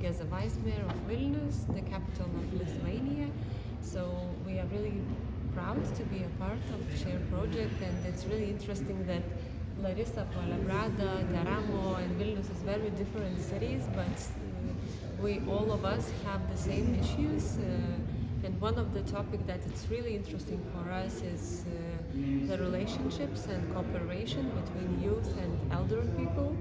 As a vice mayor of Vilnius, the capital of Lithuania, so we are really proud to be a part of SHARE project, and it's really interesting that Larisa, Polebrada, Teramo, and Vilnius is very different cities, but we all of us have the same issues. And one of the topics that it's really interesting for us is the relationships and cooperation between youth and elder people.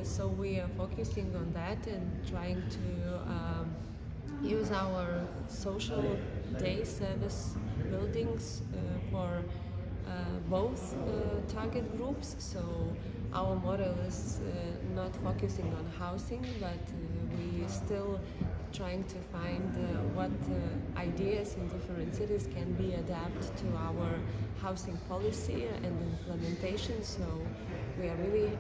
So we are focusing on that and trying to use our social day service buildings for both target groups. So our model is not focusing on housing, but we still trying to find what ideas in different cities can be adapted to our housing policy and implementation. So we are really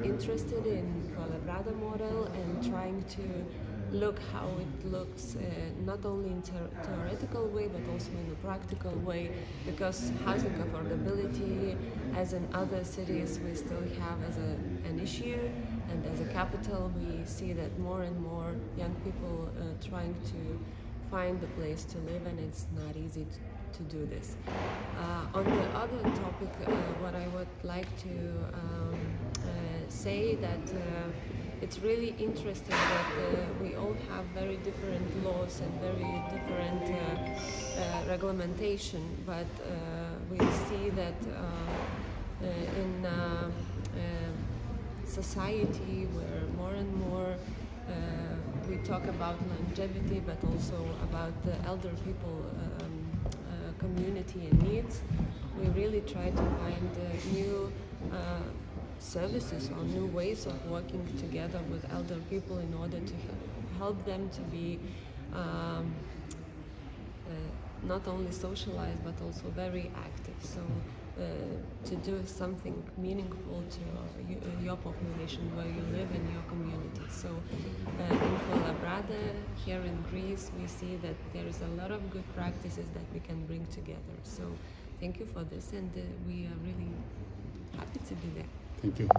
interested in Polebrada model and trying to look how it looks not only in theoretical way but also in a practical way, because housing affordability, as in other cities, we still have as an issue, and as a capital we see that more and more young people trying to find a place to live, and it's not easy to do this. On the other topic, what I would like to say that it's really interesting that we all have very different laws and very different regulation, but we see that in society where more and more we talk about longevity, but also about the elder people community and needs, we really try to find new services or new ways of working together with elder people in order to help them to be not only socialized but also very active. So to do something meaningful to your population where you live in your community. So in Polebrada, here in Greece, we see that there is a lot of good practices that we can bring together. So thank you for this, and we are really happy to be there. Thank you.